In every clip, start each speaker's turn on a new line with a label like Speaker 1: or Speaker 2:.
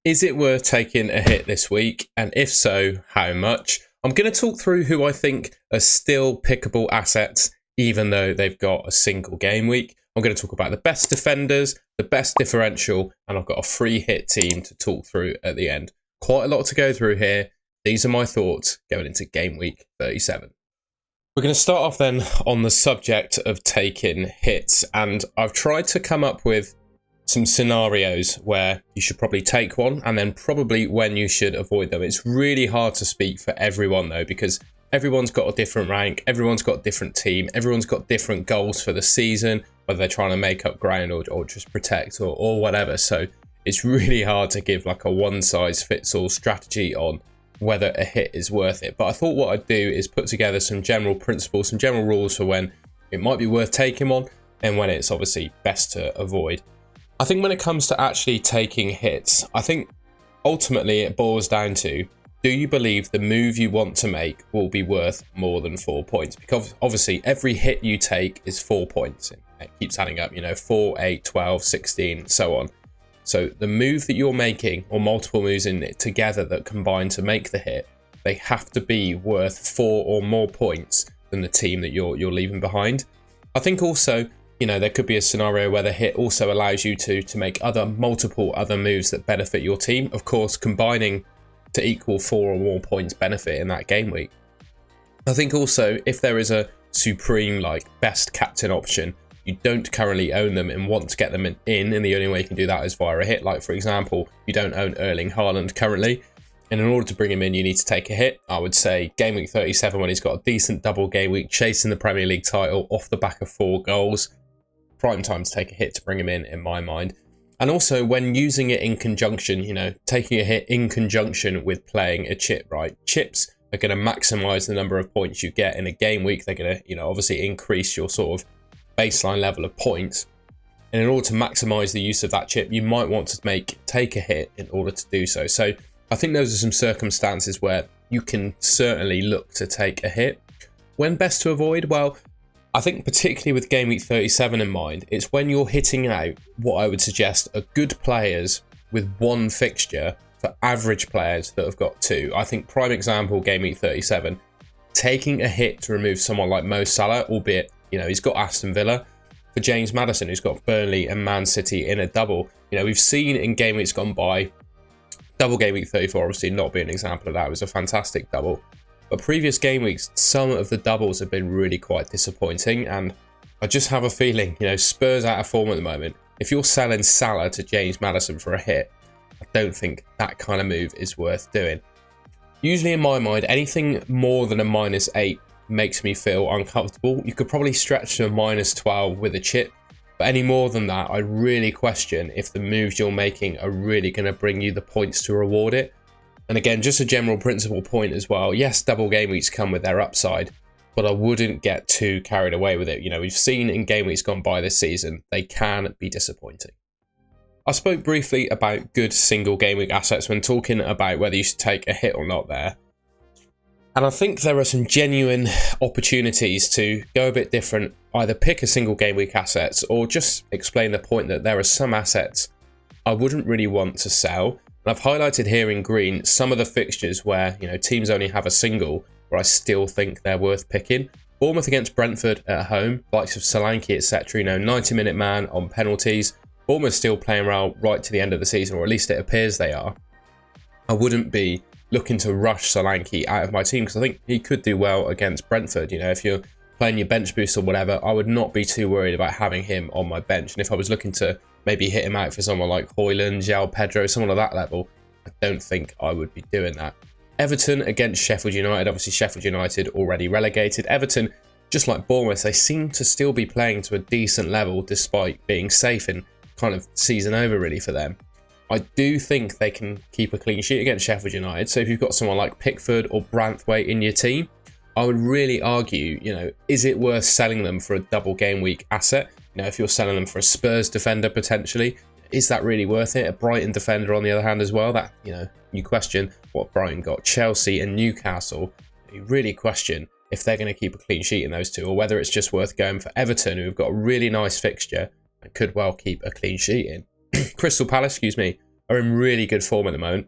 Speaker 1: Is it worth taking a hit this week? And if so, how much? I'm going to talk through who I think are still pickable assets, even though they've got a single game week. I'm going to talk about the best defenders, the best differential, and I've got a free hit team to talk through at the end. Quite a lot to go through here. These are my thoughts going into game week 37. We're going to start off then on the subject of taking hits, and I've tried to come up with some scenarios where you should probably take one and then probably when you should avoid them. It's really hard to speak for everyone though, because everyone's got a different rank, everyone's got a different team, everyone's got different goals for the season, whether they're trying to make up ground or just protect or whatever. So it's really hard to give like a one size fits all strategy on whether a hit is worth it. But I thought what I'd do is put together some general principles, some general rules for when it might be worth taking one and when it's obviously best to avoid. I think when it comes to actually taking hits, I think ultimately it boils down to, do you believe the move you want to make will be worth more than 4 points? Because obviously every hit you take is 4 points. It keeps adding up, 4, 8, 12, 16, so on. So the move that you're making, or multiple moves in it together that combine to make the hit, they have to be worth 4 or more points than the team that you're leaving behind. I think also, there could be a scenario where the hit also allows you to make multiple other moves that benefit your team. Of course, combining to equal 4 or more points benefit in that game week. I think also if there is a supreme best captain option, you don't currently own them and want to get them in, and the only way you can do that is via a hit. Like for example, you don't own Erling Haaland currently, and in order to bring him in, you need to take a hit. I would say game week 37, when he's got a decent double game week, chasing the Premier League title off the back of 4 goals. Prime time to take a hit to bring him in my mind. And also when using it in conjunction, taking a hit in conjunction with playing a chip, right? Chips are going to maximize the number of points you get in a game week. They're going to, obviously increase your sort of baseline level of points. And in order to maximize the use of that chip, you might want to take a hit in order to do so. So I think those are some circumstances where you can certainly look to take a hit. When best to avoid? Well, I think particularly with game week 37 in mind, it's when you're hitting out what I would suggest are good players with 1 fixture for average players that have got 2. I think prime example, game week 37, taking a hit to remove someone like Mo Salah, albeit, he's got Aston Villa, for James Maddison, who's got Burnley and Man City in a double. We've seen in game weeks gone by, double game week 34 obviously not being an example of that, it was a fantastic double. But previous game weeks, some of the doubles have been really quite disappointing, and I just have a feeling, Spurs out of form at the moment. If you're selling Salah to James Maddison for a hit, I don't think that kind of move is worth doing. Usually in my mind, anything more than a -8 makes me feel uncomfortable. You could probably stretch to a -12 with a chip, but any more than that, I really question if the moves you're making are really going to bring you the points to reward it. And again, just a general principle point as well. Yes, double game weeks come with their upside, but I wouldn't get too carried away with it. We've seen in game weeks gone by this season, they can be disappointing. I spoke briefly about good single game week assets when talking about whether you should take a hit or not there. And I think there are some genuine opportunities to go a bit different, either pick a single game week assets or just explain the point that there are some assets I wouldn't really want to sell. And I've highlighted here in green some of the fixtures where, teams only have a single, where I still think they're worth picking. Bournemouth against Brentford at home, likes of Solanke, etc. 90-minute man on penalties. Bournemouth still playing well right to the end of the season, or at least it appears they are. I wouldn't be looking to rush Solanke out of my team because I think he could do well against Brentford. If you're playing your bench boost or whatever, I would not be too worried about having him on my bench. And if I was looking to maybe hit him out for someone like Højlund, João Pedro, someone of that level, I don't think I would be doing that. Everton against Sheffield United. Obviously, Sheffield United already relegated. Everton, just like Bournemouth, they seem to still be playing to a decent level despite being safe and kind of season over really for them. I do think they can keep a clean sheet against Sheffield United. So if you've got someone like Pickford or Branthwaite in your team, I would really argue, is it worth selling them for a double game week asset? If you're selling them for a Spurs defender potentially, is that really worth it? A Brighton defender on the other hand as well, that, you question what Brighton got. Chelsea and Newcastle, you really question if they're going to keep a clean sheet in those two, or whether it's just worth going for Everton, who've got a really nice fixture and could well keep a clean sheet in. Crystal Palace, are in really good form at the moment.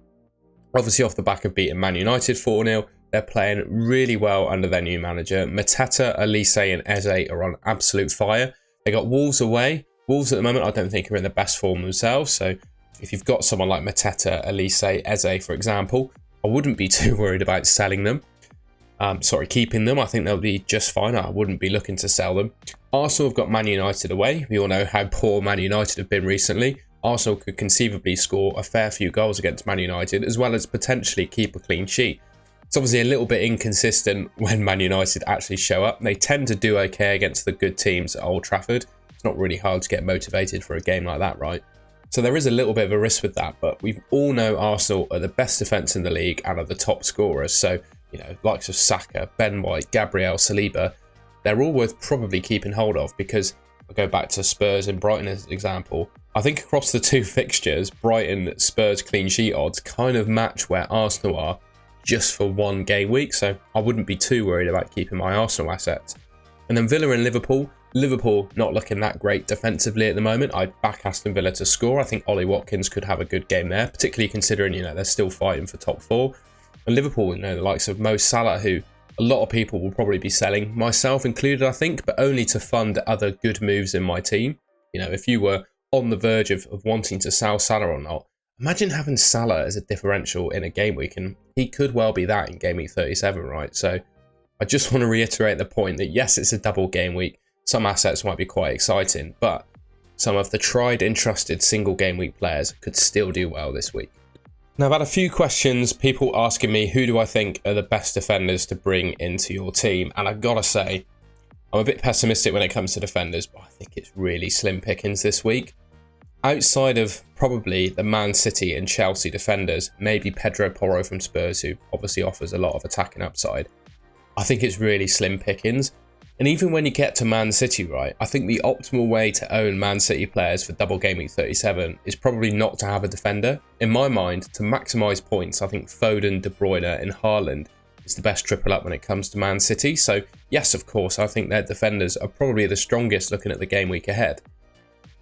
Speaker 1: Obviously off the back of beating Man United 4-0, they're playing really well under their new manager. Mateta, Elise and Eze are on absolute fire. They got Wolves away. Wolves at the moment I don't think are in the best form themselves, so if you've got someone like Mateta, Elise, Eze for example, I wouldn't be too worried about selling them. Keeping them. I think they'll be just fine. I wouldn't be looking to sell them. Arsenal have got Man United away. We all know how poor Man United have been recently. Arsenal could conceivably score a fair few goals against Man United, as well as potentially keep a clean sheet. It's obviously a little bit inconsistent when Man United actually show up. They tend to do okay against the good teams at Old Trafford. It's not really hard to get motivated for a game like that, right? So there is a little bit of a risk with that, but we all know Arsenal are the best defence in the league and are the top scorers. So, you know, likes of Saka, Ben White, Gabriel, Saliba, they're all worth probably keeping hold of, because I'll go back to Spurs and Brighton as an example. I think across the two fixtures, Brighton Spurs clean sheet odds kind of match where Arsenal are just for one game week. So I wouldn't be too worried about keeping my Arsenal assets. And then Villa and Liverpool. Liverpool not looking that great defensively at the moment. I'd back Aston Villa to score. I think Ollie Watkins could have a good game there, particularly considering, you know, they're still fighting for top four. And Liverpool, you know, the likes of Mo Salah, who a lot of people will probably be selling, myself included, I think, but only to fund other good moves in my team. You know, if you were on the verge of wanting to sell Salah or not, imagine having Salah as a differential in a game week, and he could well be that in game week 37, right? So I just want to reiterate the point that yes, it's a double game week. Some assets might be quite exciting, but some of the tried and trusted single game week players could still do well this week. Now, I've had a few questions, people asking me who do I think are the best defenders to bring into your team, and I've got to say, I'm a bit pessimistic when it comes to defenders, but I think it's really slim pickings this week. Outside of probably the Man City and Chelsea defenders, maybe Pedro Porro from Spurs, who obviously offers a lot of attacking upside, I think it's really slim pickings. And even when you get to Man City, right, I think the optimal way to own Man City players for double game week 37 is probably not to have a defender. In my mind, to maximise points, I think Foden, De Bruyne and Haaland is the best triple up when it comes to Man City. So yes, of course, I think their defenders are probably the strongest looking at the game week ahead.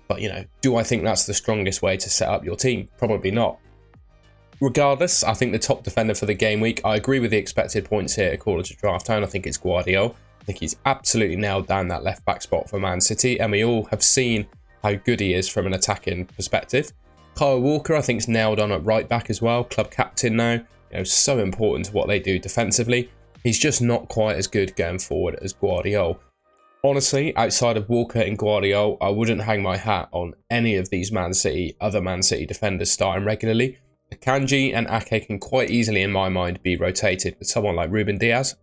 Speaker 1: But, you know, do I think that's the strongest way to set up your team? Probably not. Regardless, I think the top defender for the game week, I agree with the expected points here according to Draft Town. I think it's Guardiola. I think he's absolutely nailed down that left back spot for Man City, and we all have seen how good he is from an attacking perspective. Kyle Walker, I think, is nailed on at right back as well. Club captain now, you know, so important to what they do defensively. He's just not quite as good going forward as Guardiola. Honestly, outside of Walker and Guardiola, I wouldn't hang my hat on any of these other Man City defenders starting regularly. Akanji and Ake can quite easily, in my mind, be rotated with someone like Ruben Diaz.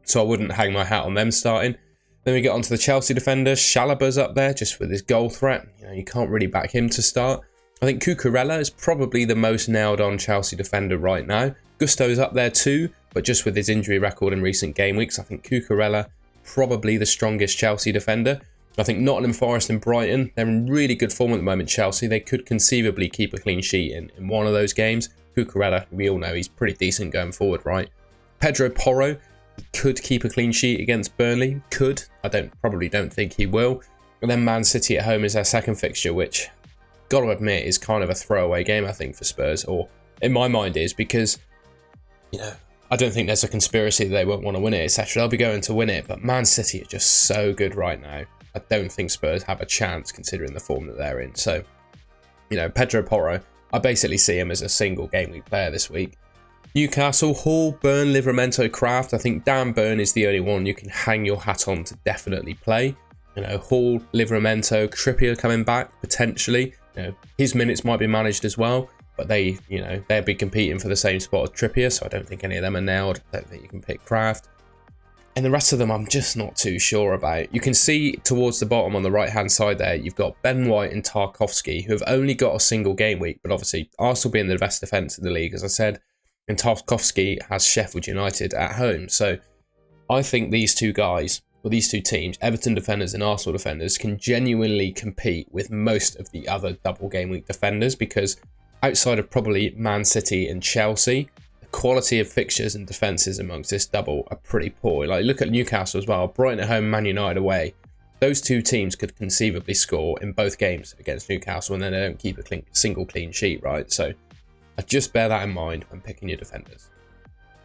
Speaker 1: So I wouldn't hang my hat on them starting. Then we get onto the Chelsea defenders. Chalobah's up there just with his goal threat. You know, you can't really back him to start. I think Cucurella is probably the most nailed on Chelsea defender right now. Gusto's up there too, but just with his injury record in recent game weeks, I think Cucurella probably the strongest Chelsea defender. I think Nottingham Forest and Brighton, they're in really good form at the moment, Chelsea. They could conceivably keep a clean sheet in one of those games. Cucurella, we all know he's pretty decent going forward, right? Pedro Porro could keep a clean sheet against Burnley. Could. Probably don't think he will. And then Man City at home is their second fixture, which, got to admit, is kind of a throwaway game, I think, for Spurs. Or, in my mind, is because, you know, I don't think there's a conspiracy that they won't want to win it, etc. They'll be going to win it, but Man City are just so good right now. I don't think Spurs have a chance considering the form that they're in. So, you know, Pedro Porro, I basically see him as a single game week player this week. Newcastle, Hall, Burn, Livramento, Kraft. I think Dan Burn is the only one you can hang your hat on to definitely play. You know, Hall, Livramento, Trippier coming back potentially. You know, his minutes might be managed as well, but they, you know, they'll be competing for the same spot as Trippier, so I don't think any of them are nailed. I don't think you can pick Kraft. And the rest of them, I'm just not too sure about. You can see towards the bottom on the right-hand side there, you've got Ben White and Tarkowski, who have only got a single game week, but obviously Arsenal being the best defence in the league, as I said, and Tarkowski has Sheffield United at home. So I think these two guys, or these two teams, Everton defenders and Arsenal defenders, can genuinely compete with most of the other double game week defenders, because outside of probably Man City and Chelsea, the quality of fixtures and defences amongst this double are pretty poor. Like, look at Newcastle as well. Brighton at home, Man United away. those two teams could conceivably score in both games against Newcastle, and then they don't keep a single clean sheet, right? So just bear that in mind when picking your defenders.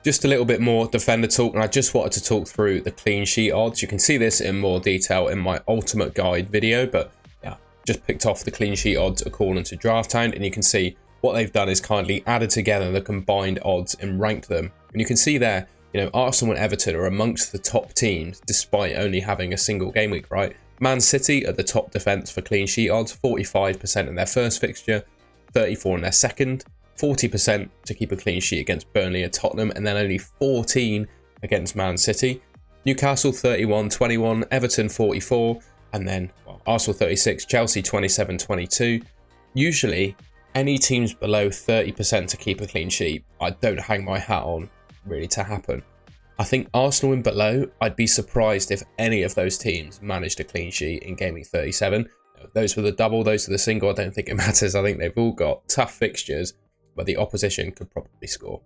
Speaker 1: Just a little bit more defender talk, and I just wanted to talk through the clean sheet odds. You can see this in more detail in my ultimate guide video, but yeah, just picked off the clean sheet odds according to Drafthound, and you can see what they've done is kindly added together the combined odds and ranked them. And you can see there, Arsenal and Everton are amongst the top teams despite only having a single game week, right? Man City are the top defence for clean sheet odds, 45% in their first fixture, 34% in their second, 40% to keep a clean sheet against Burnley and Tottenham, and then only 14% against Man City. Newcastle 31-21, Everton 44, and then Arsenal 36, Chelsea 27-22. Usually, any teams below 30% to keep a clean sheet, I don't hang my hat on really to happen. I think Arsenal and below, I'd be surprised if any of those teams managed a clean sheet in Game Week 37. Those for the double, those for the single, I don't think it matters. I think they've all got tough fixtures where the opposition could probably score.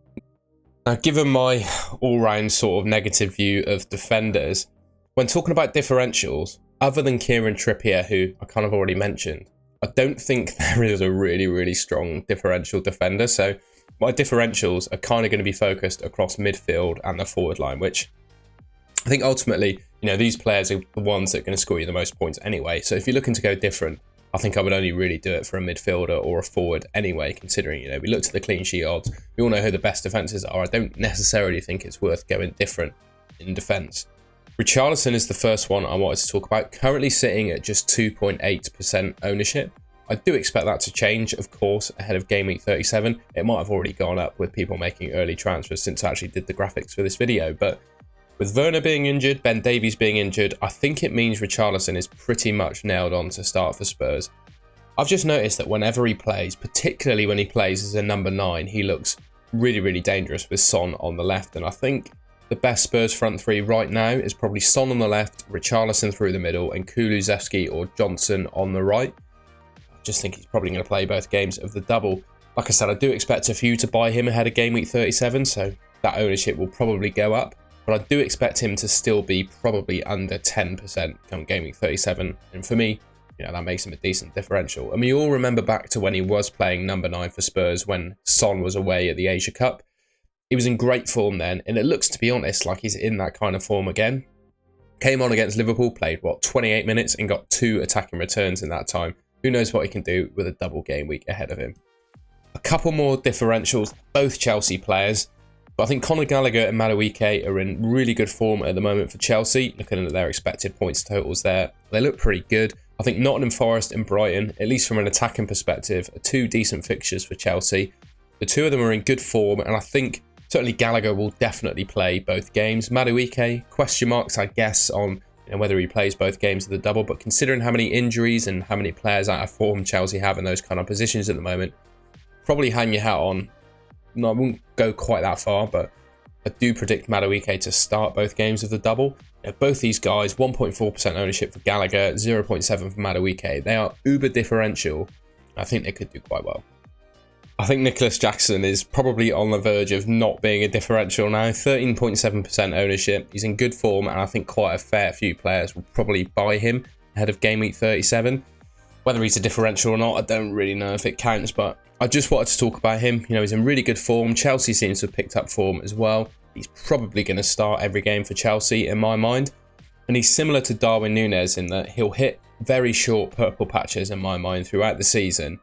Speaker 1: Now, given my all-round sort of negative view of defenders, when talking about differentials, other than Kieran Trippier, who I kind of already mentioned, I don't think there is a really, really strong differential defender. So my differentials are kind of going to be focused across midfield and the forward line, which I think ultimately, these players are the ones that are going to score you the most points anyway. So if you're looking to go different, I think I would only really do it for a midfielder or a forward anyway, considering, we looked at the clean sheet odds. We all know who the best defences are. I don't necessarily think it's worth going different in defence. Richarlison is the first one I wanted to talk about, currently sitting at just 2.8% ownership. I do expect that to change, of course, ahead of Game Week 37. It might have already gone up with people making early transfers since I actually did the graphics for this video. But with Werner being injured, Ben Davies being injured, I think it means Richarlison is pretty much nailed on to start for Spurs. I've just noticed that whenever he plays, particularly when he plays as a number 9, he looks really, really dangerous with Son on the left. And I think the best Spurs front three right now is probably Son on the left, Richarlison through the middle, and Kulusevski or Johnson on the right. I just think he's probably going to play both games of the double. Like I said, I do expect a few to buy him ahead of Game Week 37, so that ownership will probably go up. But I do expect him to still be probably under 10% come Game Week 37. And for me, that makes him a decent differential. And we all remember back to when he was playing number 9 for Spurs when Son was away at the Asia Cup. He was in great form then, and it looks, to be honest, like he's in that kind of form again. Came on against Liverpool, played, 28 minutes and got 2 attacking returns in that time. Who knows what he can do with a double game week ahead of him. A couple more differentials, both Chelsea players. But I think Conor Gallagher and Madueke are in really good form at the moment for Chelsea. Looking at their expected points totals there, they look pretty good. I think Nottingham Forest and Brighton, at least from an attacking perspective, are 2 decent fixtures for Chelsea. The 2 of them are in good form, and I think certainly Gallagher will definitely play both games. Madueke, question marks, I guess, on whether he plays both games of the double. But considering how many injuries and how many players out of form Chelsea have in those kind of positions at the moment, probably hang your hat on. No, I won't go quite that far, but I do predict Madueke to start both games of the double. Both these guys, 1.4% ownership for Gallagher, 0.7% for Madueke. They are uber differential. I think they could do quite well. I think Nicholas Jackson is probably on the verge of not being a differential now. 13.7% ownership. He's in good form, and I think quite a fair few players will probably buy him ahead of Game Week 37. Whether he's a differential or not, I don't really know if it counts, but I just wanted to talk about him. He's in really good form. Chelsea seems to have picked up form as well. He's probably going to start every game for Chelsea in my mind. And he's similar to Darwin Núñez in that he'll hit very short purple patches in my mind throughout the season.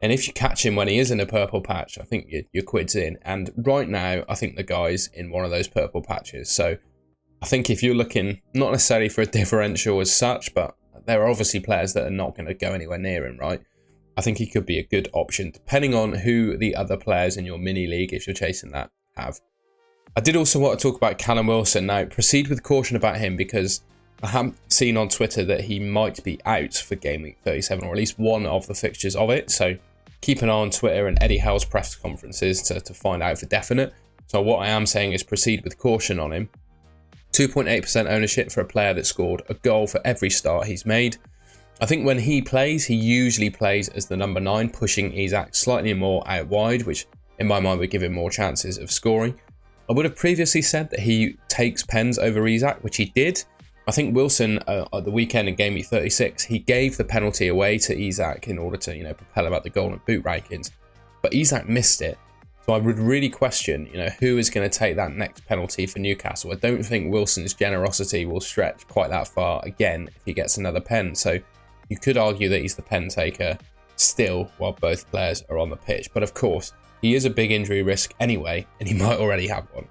Speaker 1: And if you catch him when he is in a purple patch, I think your quid's in. And right now, I think the guy's in one of those purple patches. So I think if you're looking, not necessarily for a differential as such, but there are obviously players that are not going to go anywhere near him, right? I think he could be a good option, depending on who the other players in your mini league, if you're chasing that, have. I did also want to talk about Callum Wilson. Now, proceed with caution about him because I have seen on Twitter that he might be out for Game Week 37, or at least one of the fixtures of it. So keep an eye on Twitter and Eddie Howe's press conferences to find out for definite. So what I am saying is proceed with caution on him. 2.8% ownership for a player that scored a goal for every start he's made. I think when he plays, he usually plays as the number 9, pushing Isak slightly more out wide, which in my mind would give him more chances of scoring. I would have previously said that he takes pens over Isak, which he did, I think Wilson, at the weekend in game week 36, he gave the penalty away to Isak in order to, propel him up the golden boot rankings. But Isak missed it. So I would really question, who is going to take that next penalty for Newcastle. I don't think Wilson's generosity will stretch quite that far again if he gets another pen. So you could argue that he's the pen taker still while both players are on the pitch. But of course, he is a big injury risk anyway, and he might already have one.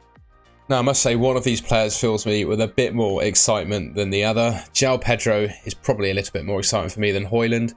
Speaker 1: Now, I must say, one of these players fills me with a bit more excitement than the other. João Pedro is probably a little bit more exciting for me than Højlund.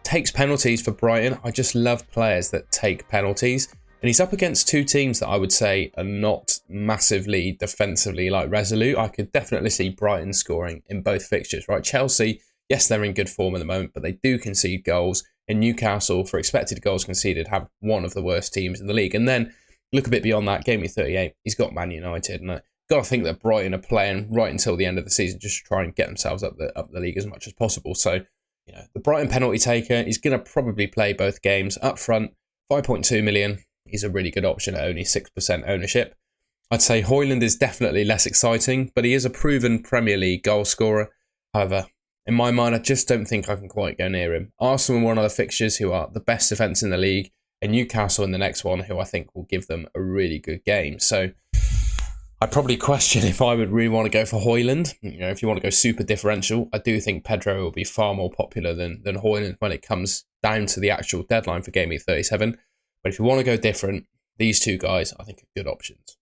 Speaker 1: Takes penalties for Brighton. I just love players that take penalties. And he's up against two teams that I would say are not massively defensively resolute. I could definitely see Brighton scoring in both fixtures, right? Chelsea, yes, they're in good form at the moment, but they do concede goals. And Newcastle, for expected goals conceded, have one of the worst teams in the league. And then look a bit beyond that, game week 38, he's got Man United. And I've got to think that Brighton are playing right until the end of the season just to try and get themselves up the league as much as possible. So, the Brighton penalty taker, he's going to probably play both games up front. 5.2 million. He's a really good option at only 6% ownership. I'd say Højlund is definitely less exciting, but he is a proven Premier League goal scorer. However, in my mind, I just don't think I can quite go near him. Arsenal in one of the fixtures, who are the best defence in the league, and Newcastle in the next one, who I think will give them a really good game. So I'd probably question if I would really want to go for Højlund. If you want to go super differential, I do think Pedro will be far more popular than Højlund when it comes down to the actual deadline for game week 37. But if you want to go different, these two guys I think are good options.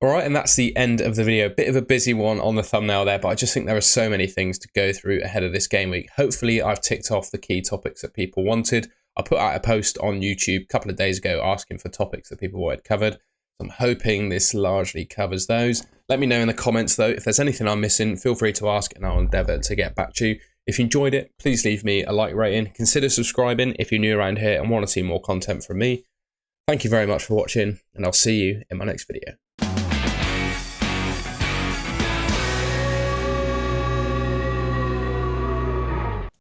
Speaker 1: Alright, and that's the end of the video. Bit of a busy one on the thumbnail there, but I just think there are so many things to go through ahead of this game week. Hopefully I've ticked off the key topics that people wanted. I put out a post on YouTube a couple of days ago asking for topics that people wanted covered. So I'm hoping this largely covers those. Let me know in the comments though, if there's anything I'm missing, feel free to ask and I'll endeavour to get back to you. If you enjoyed it, please leave me a like rating. Consider subscribing if you're new around here and want to see more content from me. Thank you very much for watching, and I'll see you in my next video.